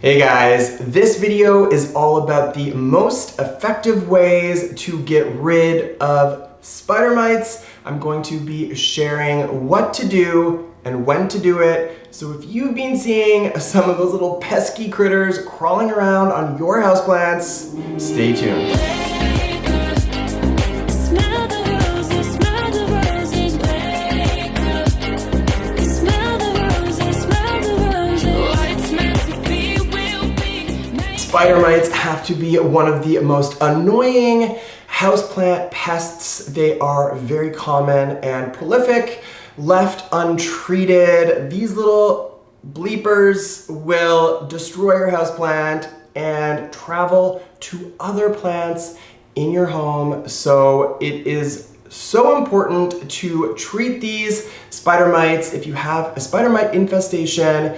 Hey guys, this video is all about the most effective ways to get rid of spider mites. I'm going to be sharing what to do and when to do it. So if you've been seeing some of those little pesky critters crawling around on your houseplants, stay tuned. Spider mites have to be one of the most annoying houseplant pests. They are very common and prolific. Left untreated, these little bleepers will destroy your houseplant and travel to other plants in your home. So it is so important to treat these spider mites. If you have a spider mite infestation,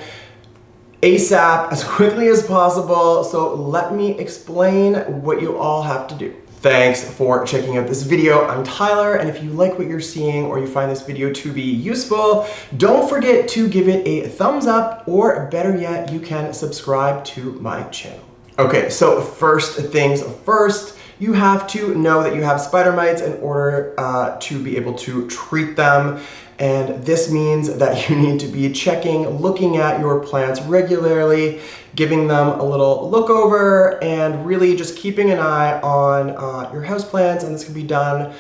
ASAP, as quickly as possible. So let me explain what you all have to do. Thanks for checking out this video. I'm Tyler, and if you like what you're seeing or you find this video to be useful, don't forget to give it a thumbs up, or better yet, you can subscribe to my channel. Okay, so first things first, you have to know that you have spider mites in order to be able to treat them. And this means that you need to be looking at your plants regularly, giving them a little look over, and really just keeping an eye on your houseplants. And this can be done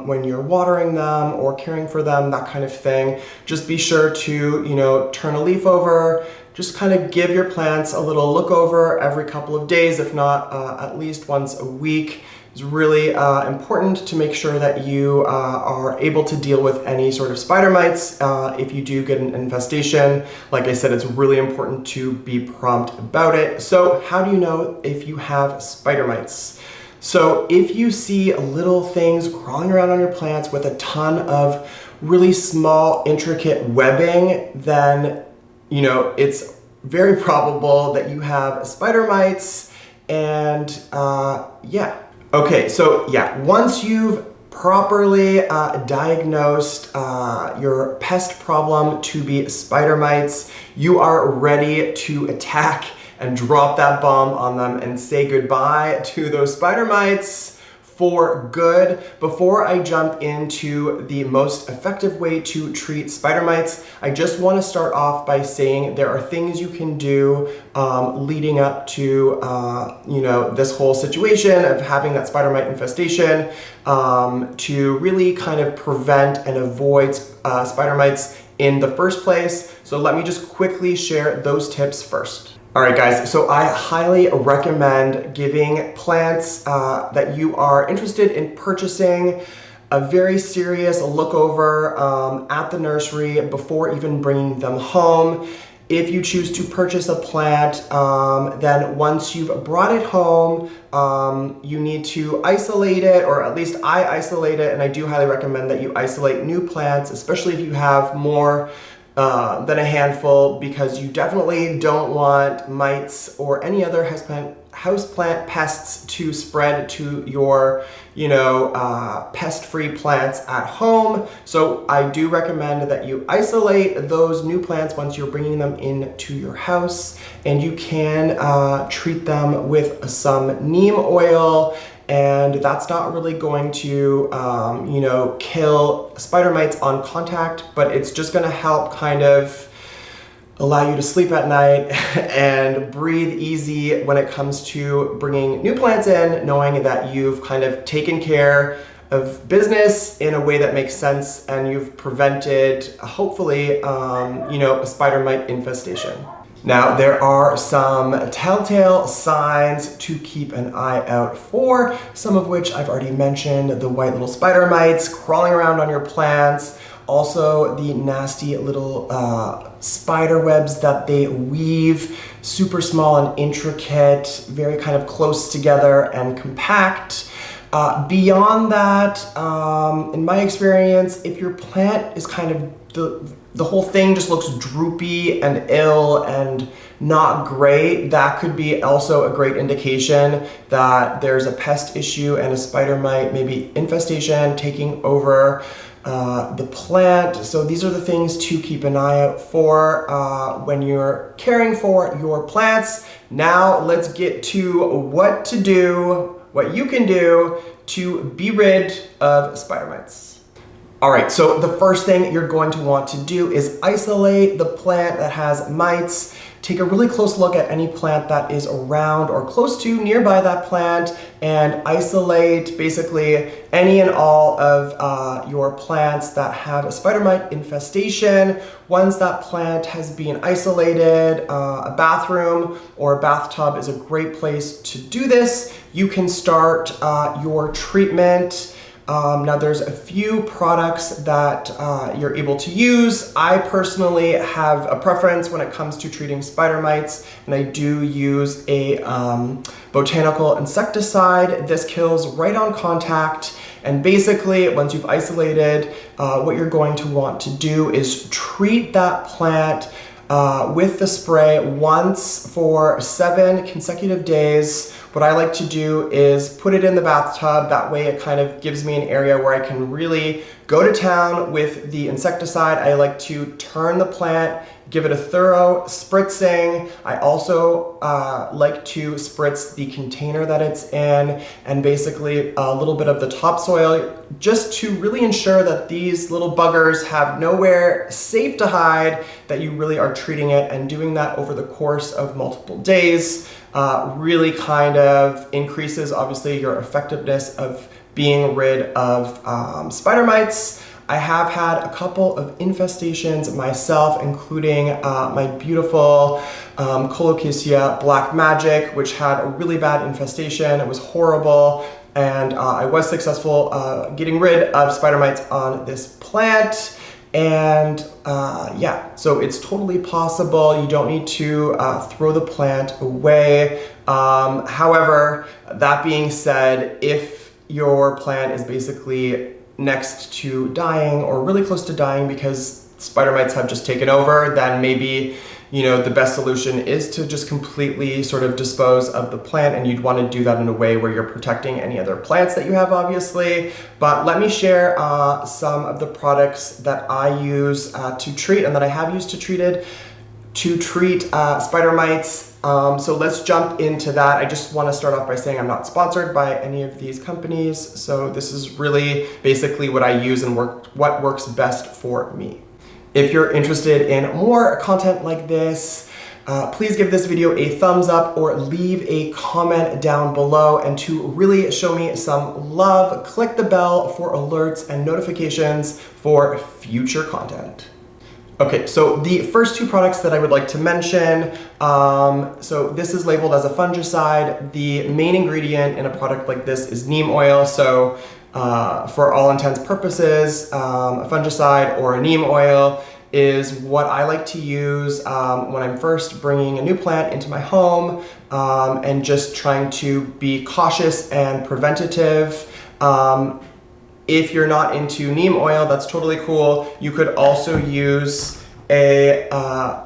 when you're watering them or caring for them, that kind of thing. Just be sure to, turn a leaf over. Just kind of give your plants a little look over every couple of days, if not at least once a week. It's really important to make sure that you are able to deal with any sort of spider mites. If you do get an infestation, like I said, it's really important to be prompt about it. So how do you know if you have spider mites? So if you see little things crawling around on your plants with a ton of really small, intricate webbing, then it's very probable that you have spider mites. And Okay, so once you've properly diagnosed your pest problem to be spider mites, you are ready to attack and drop that bomb on them and say goodbye to those spider mites for good. Before I jump into the most effective way to treat spider mites, I just want to start off by saying there are things you can do leading up to this whole situation of having that spider mite infestation to really kind of prevent and avoid spider mites in the first place. So let me just quickly share those tips first. All right, guys, so I highly recommend giving plants that you are interested in purchasing a very serious look over at the nursery before even bringing them home. If you choose to purchase a plant, then once you've brought it home, you need to isolate it, or at least I isolate it, and I do highly recommend that you isolate new plants, especially if you have more than a handful, because you definitely don't want mites or any other houseplant pests to spread to your, pest-free plants at home. So I do recommend that you isolate those new plants once you're bringing them into your house, and you can treat them with some neem oil. And that's not really going to, kill spider mites on contact, but it's just gonna help kind of allow you to sleep at night and breathe easy when it comes to bringing new plants in, knowing that you've kind of taken care of business in a way that makes sense, and you've prevented, hopefully, a spider mite infestation. Now, there are some telltale signs to keep an eye out for, some of which I've already mentioned: the white little spider mites crawling around on your plants, also the nasty little spider webs that they weave, super small and intricate, very kind of close together and compact. Beyond that, in my experience, if your plant is kind of the whole thing just looks droopy and ill and not great, that could be also a great indication that there's a pest issue and a spider mite, maybe infestation, taking over the plant. So these are the things to keep an eye out for when you're caring for your plants. Now let's get to what to do, what you can do to be rid of spider mites. All right, so the first thing you're going to want to do is isolate the plant that has mites. Take a really close look at any plant that is around or close to nearby that plant and isolate basically any and all of your plants that have a spider mite infestation. Once that plant has been isolated, a bathroom or a bathtub is a great place to do this. You can start your treatment. Now there's a few products that you're able to use. I personally have a preference when it comes to treating spider mites, and I do use a botanical insecticide. This kills right on contact, and basically once you've isolated, what you're going to want to do is treat that plant with the spray once for 7 consecutive days. What I like to do is put it in the bathtub. That way it kind of gives me an area where I can really go to town with the insecticide. I like to turn the plant, give it a thorough spritzing. I also like to spritz the container that it's in and basically a little bit of the topsoil just to really ensure that these little buggers have nowhere safe to hide, that you really are treating it, and doing that over the course of multiple days really kind of increases obviously your effectiveness of being rid of spider mites. I have had a couple of infestations myself, including my beautiful Colocasia Black Magic, which had a really bad infestation. It was horrible, and I was successful getting rid of spider mites on this plant. And yeah, so it's totally possible. You don't need to throw the plant away. However, that being said, if your plant is basically next to dying or really close to dying because spider mites have just taken over, then maybe, you know, the best solution is to just completely sort of dispose of the plant, and you'd want to do that in a way where you're protecting any other plants that you have, obviously. But let me share some of the products that I use to treat and that I have used to treat spider mites. So let's jump into that. I just want to start off by saying I'm not sponsored by any of these companies. So this is really basically what I use and what works best for me. If you're interested in more content like this, please give this video a thumbs up or leave a comment down below. And to really show me some love, click the bell for alerts and notifications for future content. Okay, so the first 2 products that I would like to mention, so this is labeled as a fungicide. The main ingredient in a product like this is neem oil. So for all intents and purposes, a fungicide or a neem oil is what I like to use when I'm first bringing a new plant into my home and just trying to be cautious and preventative. If you're not into neem oil, that's totally cool. You could also use a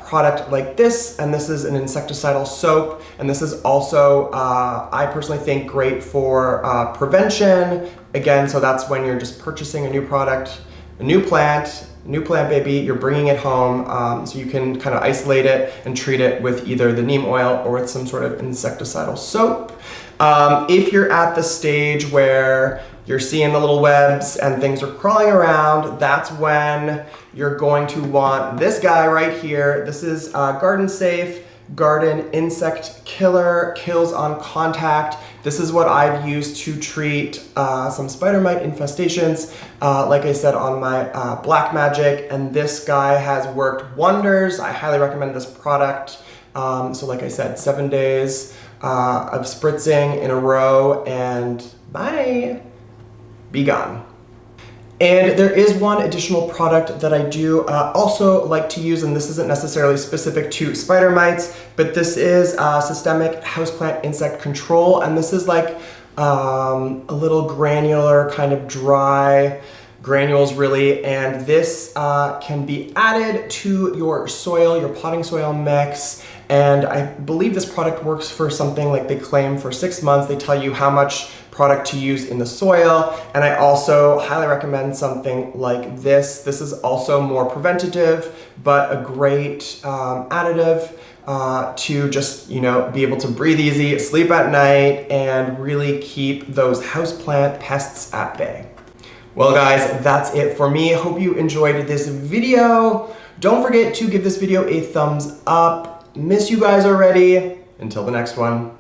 product like this, and this is an insecticidal soap, and this is also, I personally think, great for prevention. Again, so that's when you're just purchasing a new product, a new plant baby, you're bringing it home, so you can kind of isolate it and treat it with either the neem oil or with some sort of insecticidal soap. If you're at the stage where you're seeing the little webs and things are crawling around, that's when you're going to want this guy right here. This is Garden Safe Garden Insect Killer, kills on contact. This is what I've used to treat some spider mite infestations, like I said, on my Black Magic, and this guy has worked wonders. I highly recommend this product. So like I said, 7 days of spritzing in a row, and bye, be gone. And there is one additional product that I do also like to use, and this isn't necessarily specific to spider mites, but this is systemic houseplant insect control, and this is like a little granular, kind of dry granules really, and this can be added to your soil, your potting soil mix, And I believe this product works for something like they claim for 6 months. They tell you how much product to use in the soil. And I also highly recommend something like this. This is also more preventative, but a great additive to just, be able to breathe easy, sleep at night, and really keep those houseplant pests at bay. Well guys, that's it for me. Hope you enjoyed this video. Don't forget to give this video a thumbs up. Miss you guys already. Until the next one.